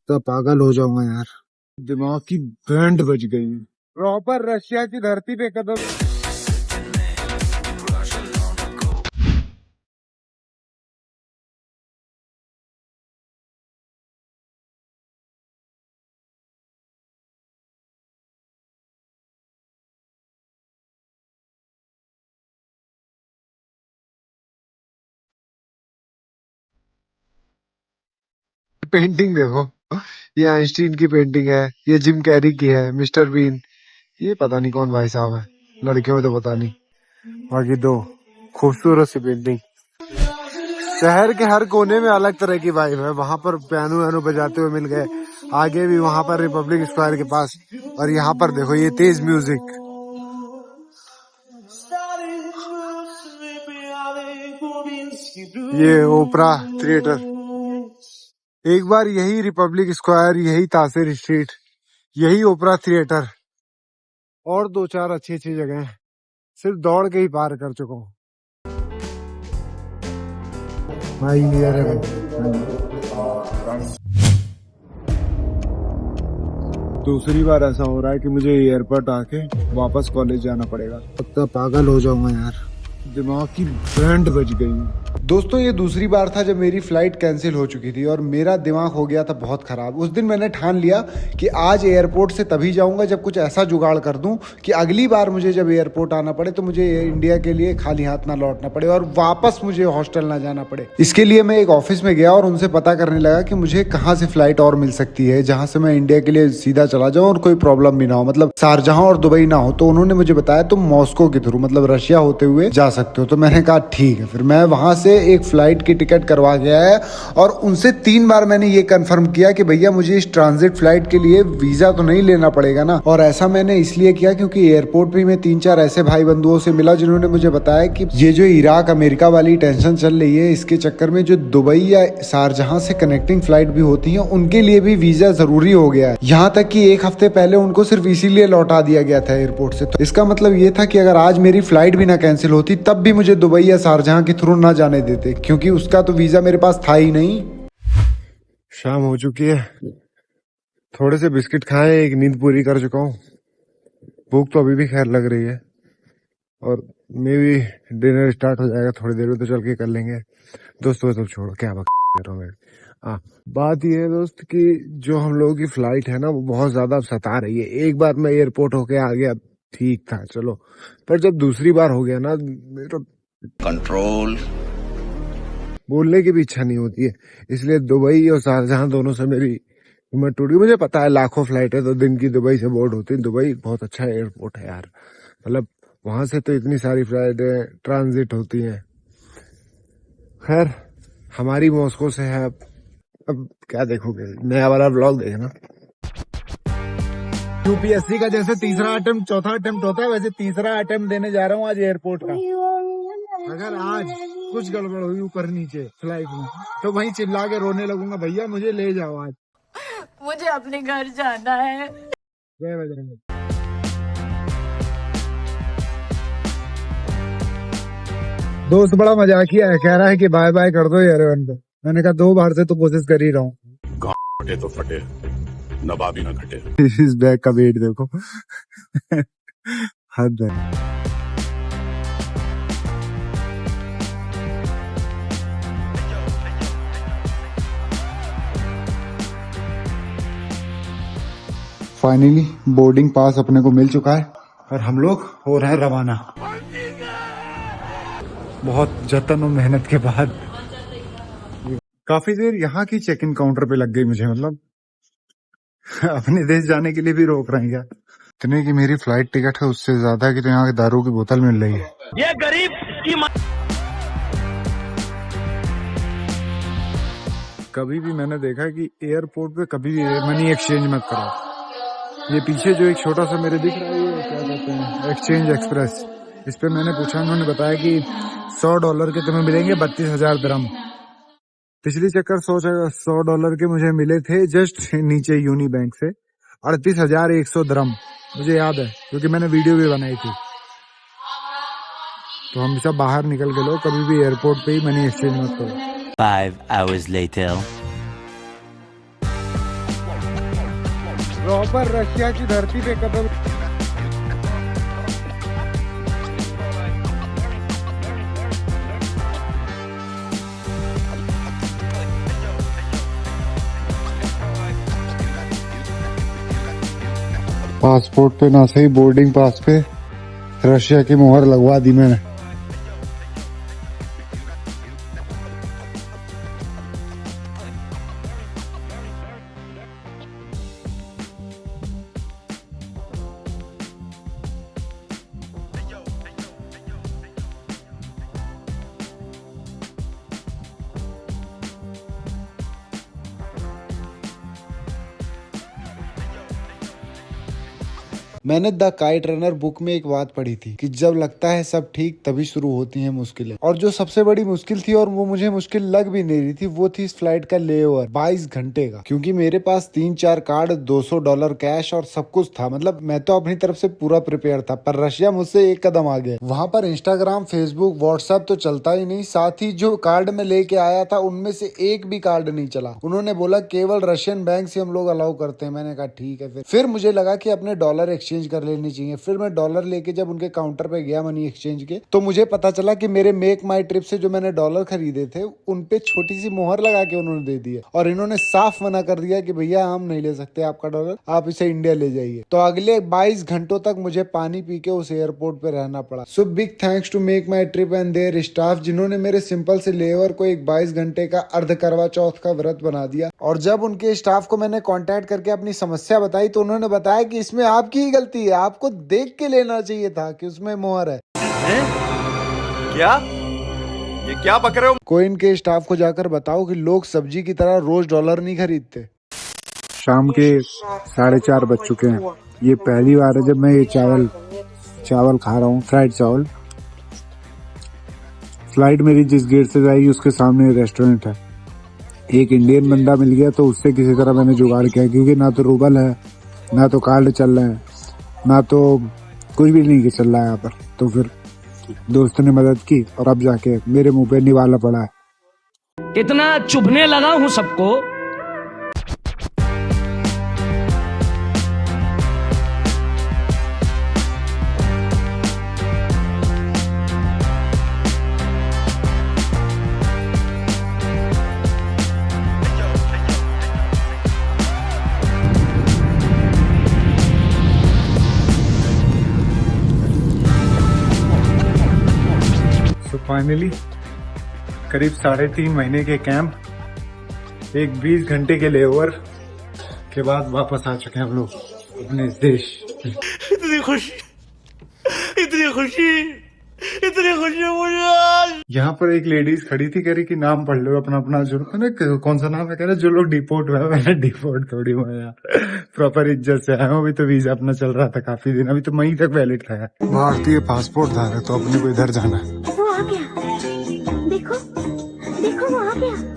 तो पागल हो जाऊंगा यार, दिमाग की बैंड बज गई। प्रॉपर रशिया की धरती पे कदम। पेंटिंग देखो, ये आइंस्टीन की पेंटिंग है, ये जिम कैरी की है, मिस्टर बीन। ये पता नहीं कौन भाई साहब है, लड़कियों में तो पता नहीं। बाकी दो खूबसूरत सी पेंटिंग। शहर के हर कोने में अलग तरह की वाइब है। वहां पर पियानो वैनो बजाते हुए मिल गए, आगे भी वहां पर रिपब्लिक स्क्वायर के पास। और यहाँ पर देखो ये तेज म्यूजिक, ये ओपरा थिएटर। एक बार यही रिपब्लिक स्क्वायर, यही तासिर स्ट्रीट, यही ओपरा थिएटर और दो चार अच्छी अच्छी जगह हैं, सिर्फ दौड़ के ही पार कर चुका हूँ। भाई नियर है दूसरी बार ऐसा हो रहा है कि मुझे एयरपोर्ट आके वापस कॉलेज जाना पड़ेगा। अब तो पागल हो जाऊंगा यार, दिमाग की बैंड बज गई। दोस्तों ये दूसरी बार था जब मेरी फ्लाइट कैंसिल हो चुकी थी और मेरा दिमाग हो गया था बहुत खराब। उस दिन मैंने ठान लिया कि आज एयरपोर्ट से तभी जाऊंगा जब कुछ ऐसा जुगाड़ कर दूं कि अगली बार मुझे जब एयरपोर्ट आना पड़े तो मुझे इंडिया के लिए खाली हाथ ना लौटना पड़े और वापस मुझे हॉस्टल ना जाना पड़े। इसके लिए मैं एक ऑफिस में गया और उनसे पता करने लगा कि मुझे कहाँ से फ्लाइट और मिल सकती है जहाँ से मैं इंडिया के लिए सीधा चला जाऊँ और कोई प्रॉब्लम भी ना हो, मतलब शारजहां और दुबई ना हो। तो उन्होंने मुझे बताया तुम मॉस्को के थ्रू, मतलब रशिया होते हुए जा सकते हो। तो मैंने कहा ठीक है। फिर मैं वहां से एक फ्लाइट की टिकट करवा गया है और उनसे 3 बार मैंने ये कंफर्म किया कि भैया मुझे इस ट्रांजिट फ्लाइट के लिए वीजा तो नहीं लेना पड़ेगा ना। और ऐसा मैंने इसलिए किया क्योंकि एयरपोर्ट पे मैं 3-4 ऐसे भाई बंधुओं से मिला जिन्होंने मुझे बताया कि ये जो इराक अमेरिका वाली टेंशन चल रही है, इसके चक्कर में जो दुबई या शारजहां से कनेक्टिंग फ्लाइट भी होती है उनके लिए भी वीजा जरूरी हो गया है। यहाँ तक कि एक हफ्ते पहले उनको सिर्फ इसीलिए लौटा दिया गया था एयरपोर्ट से। तो इसका मतलब ये था कि अगर आज मेरी फ्लाइट भी ना कैंसिल होती तब भी मुझे दुबई या शारजहां के थ्रू ना जाने देते, क्योंकि उसका तो वीजा मेरे पास था ही नहीं। शाम हो चुकी है, थोड़े से बिस्किट खाए, एक नींद पूरी कर चुका हूँ। भूख तो अभी भी खैर लग रही है और मे भी डिनर स्टार्ट हो जाएगा थोड़ी देर में, तो चल के कर लेंगे। दोस्तों तो छोड़ो, क्या बात कर रहा हूँ मैं। बात ये है दोस्त कि जो हम लोगों की फ्लाइट है ना वो बहुत ज्यादा सता रही है। एक बार मैं एयरपोर्ट होके आ गया, ठीक था चलो, पर जब दूसरी बार हो गया ना मेरा कंट्रोल बोलने की भी इच्छा नहीं होती है। इसलिए दुबई और शारजहां दोनों से मेरी हिम्मत टूट गई। मुझे पता है लाखों फ्लाइट है तो दिन की दुबई से बोर्ड होती है। दुबई बहुत अच्छा एयरपोर्ट है यार, मतलब वहां से तो इतनी सारी फ्लाइटें ट्रांजिट होती हैं। खैर हमारी मॉस्को से है। अब क्या देखोगे, नया वाला ब्लॉग देखना। यूपीएससी का जैसे तीसरा अटेम्प्ट चौथा अटेम्प्ट होता है, वैसे तीसरा अटेम्प्ट देने जा रहा हूँ आज एयरपोर्ट का। अगर आज कुछ गड़बड़ हुई ऊपर नीचे फ्लाइट में तो वहीं चिल्ला के रोने लगूंगा, भैया मुझे ले जाओ आज, मुझे अपने घर जाना है। जय बजरंग। दोस्त बड़ा मजाकिया है, कह रहा है कि बाय बाय कर दो एयरवन पे। मैंने कहा 2 बार से तो कोशिश कर ही रहा हूँ। फटे तो फटे, नवाबी ना घटे। इस बैग का वेट देखो। हद है। फाइनली बोर्डिंग पास अपने को मिल चुका है और हम लोग हो रहे हैं रवाना। बहुत जतन और मेहनत के बाद काफी देर यहाँ की चेक इन काउंटर पे लग गई मुझे, मतलब अपने देश जाने के लिए भी रोक रहे हैं क्या। इतने की मेरी फ्लाइट टिकट है उससे ज्यादा की तो यहाँ की दारू की बोतल मिल रही है। ये गरीब की कभी भी मैंने देखा है कि एयरपोर्ट पे कभी भी मनी एक्सचेंज मत करो। ये पीछे जो एक छोटा सा मेरे दिख रहा है, ये क्या कहते हैं, एक्सचेंज एक्सप्रेस। इस पे मैंने पूछा, उन्होंने बताया कि $100 के तुम्हें मिलेंगे 32,000 दिरहम। पिछली चक्कर $100 के मुझे मिले थे जस्ट नीचे यूनी बैंक से 38,100 दिरहम, मुझे याद है क्योंकि मैंने वीडियो भी बनाई थी। तो हमेशा बाहर निकल के लो, कभी भी एयरपोर्ट पे ही मनी एक्सचेंज मत करो। 5 hours later. प्रॉपर रशिया की धरती पे कदम। पासपोर्ट पे ना सही, बोर्डिंग पास पे रशिया की मोहर लगवा दी मैंने। मैंने द काइट रनर बुक में एक बात पढ़ी थी कि जब लगता है सब ठीक तभी शुरू होती हैं मुश्किलें। और जो सबसे बड़ी मुश्किल थी और वो मुझे मुश्किल लग भी नहीं रही थी, वो थी इस फ्लाइट का लेओवर 22 घंटे का। क्योंकि मेरे पास 3-4 कार्ड, $200 कैश और सब कुछ था। मतलब मैं तो अपनी तरफ से पूरा प्रिपेयर था, पर रशिया मुझसे एक कदम आगे। वहां पर इंस्टाग्राम, फेसबुक, व्हाट्सएप तो चलता ही नहीं, साथ ही जो कार्ड में लेके आया था उनमें से एक भी कार्ड नहीं चला। उन्होंने बोला केवल रशियन बैंक से हम लोग अलाउ करते हैं। मैंने कहा ठीक है। फिर मुझे लगा कि अपने डॉलर एक्सचेंज कर लेनी चाहिए। फिर मैं डॉलर लेके जब उनके काउंटर पे गया मनी एक्सचेंज के, तो मुझे पता चला कि मेरे मेक माई ट्रिप से जो मैंने डॉलर खरीदे थे उन पे छोटी सी मोहर लगा के उन्होंने दे दी है। और इन्होंने साफ मना कर दिया कि भैया हम नहीं ले सकते आपका डॉलर, आप इसे इंडिया ले जाइए। तो अगले 22 घंटों तक मुझे पानी पी के उस एयरपोर्ट पे रहना पड़ा। So big thanks to MakeMyTrip and their staff, जिन्होंने मेरे सिंपल से लेवर को एक 22 घंटे का अर्ध करवा चौथ का व्रत बना दिया। और जब उनके स्टाफ को मैंने कॉन्टेक्ट करके अपनी समस्या बताई तो उन्होंने बताया कि इसमें आपकी ही गलती है, आपको देख के लेना चाहिए था कि उसमें मोहर है। क्या? ये क्या बक रहे हो? कोइन के स्टाफ को जाकर बताओ कि लोग सब्जी की तरह रोज डॉलर नहीं खरीदते। शाम के 4:30 बज चुके हैं। ये पहली बार है जब मैं ये चावल खा रहा हूँ, फ्राइड चावल। फ्लाइट मेरी जिस गेट से जाएगी उसके सामने रेस्टोरेंट है। एक इंडियन बंदा मिल गया तो उससे किसी तरह मैंने जुगाड़ किया, क्योंकि ना तो रूबल है, ना तो कार्ड चल रहा है, ना तो कुछ भी नहीं चल रहा है यहाँ पर। तो फिर दोस्त ने मदद की और अब जाके मेरे मुंह पे निवाला पड़ा है। इतना चुभने लगा हूँ सबको। फाइनली करीब 3.5 महीने के कैंप, एक 20 घंटे के लेओवर के बाद वापस आ चुके हैं हम लोग अपने देश। इतनी खुशी मुझे आज। यहाँ पर एक लेडीज खड़ी थी, कह रही कि नाम पढ़ लो अपना अपना। जो कौन सा नाम है, कह रहे जो लोग डिपोर्ट हुए। मैंने डिपोर्ट थोड़ी हुआ यार, प्रॉपर इज्जत से आया हूँ। अभी तो वीजा अपना चल रहा था काफी दिन, अभी तो मई तक वैलिड था। भारतीय पासपोर्ट धारक, तो अपने को इधर जाना है। वो आ गया, देखो देखो वो आ गया।